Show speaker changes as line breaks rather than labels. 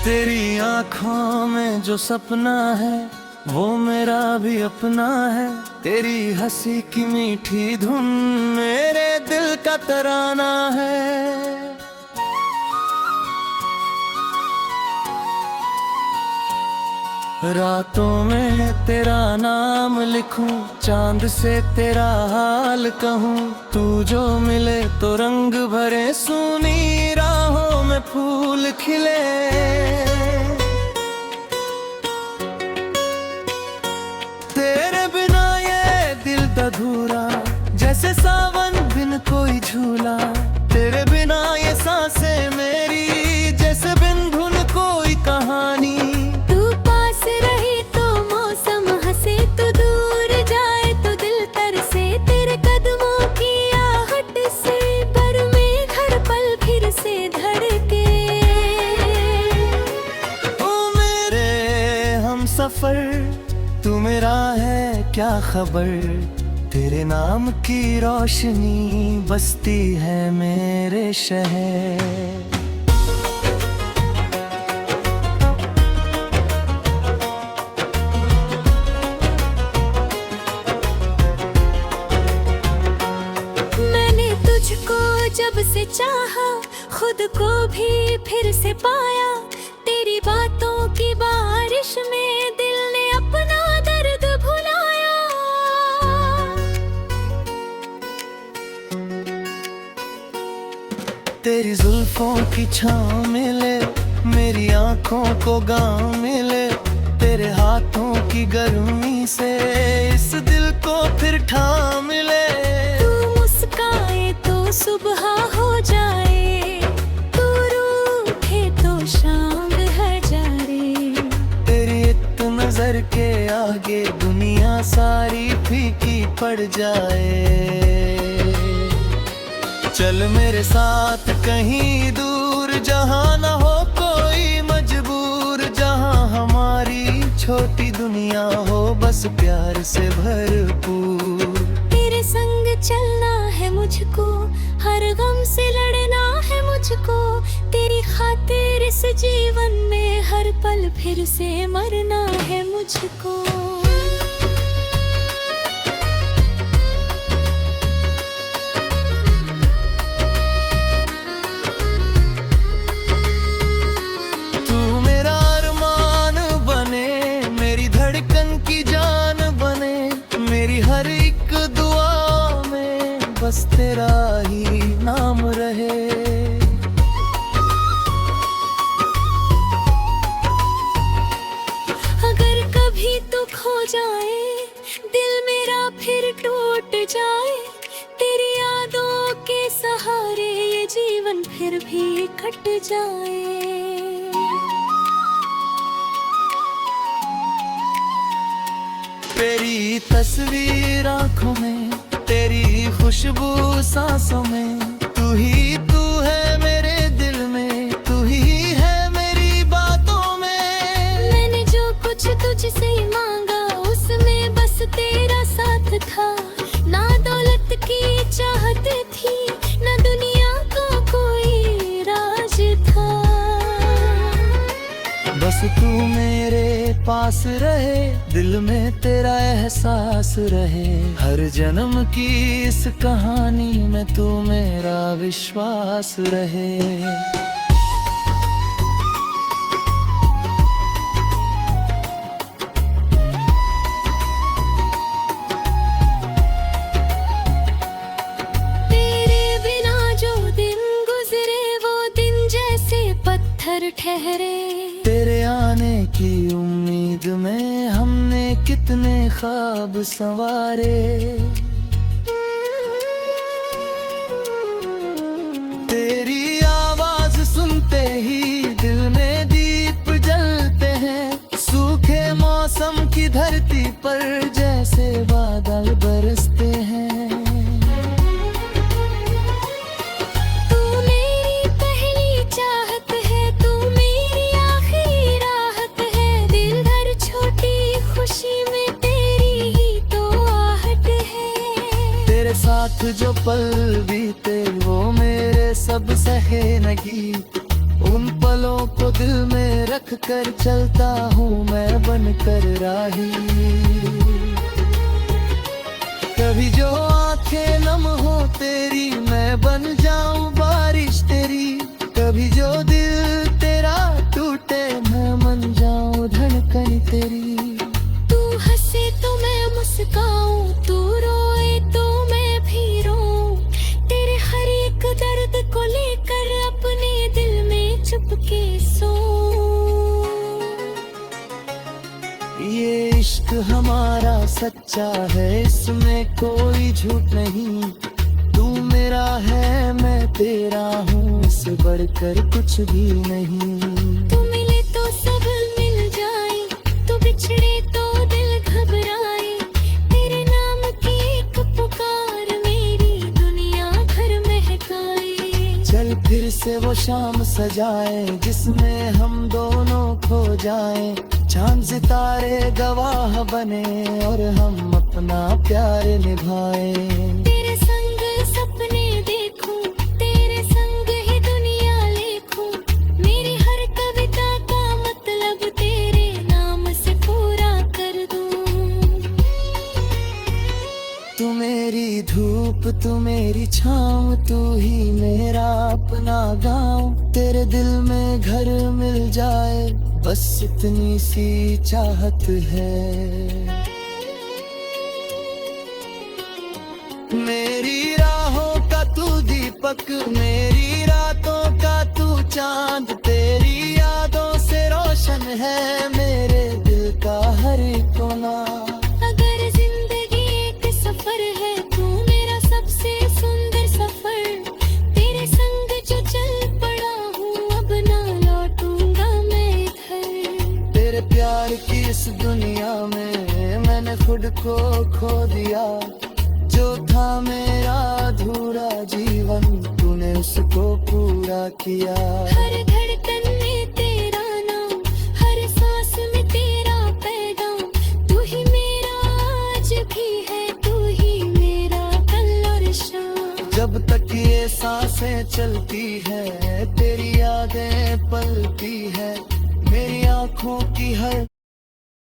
तेरी आँखों में जो सपना है वो मेरा भी अपना है। तेरी हंसी की मीठी धुन मेरे दिल का तराना है। रातों में तेरा नाम लिखूं, चांद से तेरा हाल कहूं। तू जो मिले तो रंग भरे, सूनी राहों में फूल खिले। तेरे बिना ये दिल अधूरा, जैसे सावन बिन कोई झूला। तेरे बिना ये सांसें मेरी, जैसे बिन धुन कोई कहानी। सफर तू मेरा है क्या खबर, तेरे नाम की रोशनी बसती है मेरे शहर।
मैंने तुझको जब से चाहा, खुद को भी फिर से पाया। तेरी बातों की बारिश में दिल ने अपना दर्द भुलाया।
तेरी जुल्फों की छाँव मिले, मेरी आँखों को गाँव मिले। तेरे हाथों की गर्मी से इस दिल को फिर ठाव मिले।
तू मुस्काए तो सुबह हो जाए, तू रूठे तो शाम
नजर के आगे दुनिया सारी फीकी पड़ जाए। चल मेरे साथ कहीं दूर, जहाँ न हो कोई मजबूर। जहाँ हमारी छोटी दुनिया हो बस प्यार से भरपूर।
तेरे संग चलना है मुझको, हर गम से लड़ना है मुझको। तेरी खातिर इस जीवन में हर पल फिर से मरना है मुझको।
तू मेरा अरमान बने, मेरी धड़कन की जान बने। मेरी हर एक दुआ में बस तेरा ही नाम रहे।
खो जाए दिल मेरा फिर टूट जाए, तेरी यादों के सहारे ये जीवन फिर भी कट जाए।
तेरी तस्वीर आँखों में, तेरी खुशबू सांसों में। तू ही तू है मेरे दिल में, तू ही है मेरी बातों में।
मैंने जो कुछ तुझसे मांगा उसमें बस तेरा साथ था। ना दौलत की चाहत थी, ना दुनिया का कोई राज था।
बस तू मेरे पास रहे, दिल में तेरा एहसास रहे। हर जन्म की इस कहानी में तू मेरा विश्वास रहे।
ठहरे
तेरे आने की उम्मीद में हमने कितने ख्वाब संवारे। तेरी आवाज सुनते ही दिल में दीप जलते हैं। सूखे मौसम की धरती पर जैसे बादल बरसते हैं। साथ जो पल बीते वो मेरे सब सहे न गीत। उन पलों को दिल में रख कर चलता हूँ मैं बनकर राही। कभी जो आंखें नम हो तेरी मैं बन जाऊं बारिश तेरी, कभी जो दिल तेरा टूटे मैं मन जाऊं धड़कन तेरी।
तू हंसे तो मैं मुस्काऊं, तू रोए तो मैं भी रोऊं, तेरे हर एक दर्द को लेकर अपने दिल में चुपके सोऊं।
ये इश्क हमारा सच्चा है, इसमें कोई झूठ नहीं। तू मेरा है मैं तेरा हूँ, इससे बढ़कर कुछ भी नहीं।
तू मिले तो सब मिल जाए, तू बिछड़े तो दिल घबराए, तेरे नाम की एक पुकार मेरी दुनिया भर महकाए।
चल फिर से वो शाम सजाए जिसमें हम दोनों खो जाएं, चांद सितारे गवाह बने और हम अपना प्यार निभाएं।
तेरे संग सपने देखूं, तेरे संग ही दुनिया लिखूं, मेरी हर कविता का मतलब तेरे नाम से पूरा कर दूं।
तू मेरी धूप तू मेरी छाँव, तू ही मेरा अपना गाँव, तेरे दिल में घर मिल जाए बस इतनी सी चाहत है। मेरी राहों का तू दीपक, मेरी रातों का तू चांद, तेरी यादों से रोशन है मेरे दिल का हर कोना।
अगर जिंदगी एक सफर है, तू मेरा सबसे सुंदर सफर, तेरे संग जो चल पड़ा हूँ अब ना लौटूंगा मैं इधर।
तेरे प्यार की इस दुनिया में मैंने खुद को खो दिया, जो था मेरा अधूरा जीवन तूने उसको पूरा किया।
हर धड़कन में तेरा नाम, हर सांस में तेरा पैगाम, तू ही मेरा आज भी है, तू ही मेरा कल और शाम।
जब तक ये सांसें चलती है तेरी यादें पलती है, मेरी आंखों की हर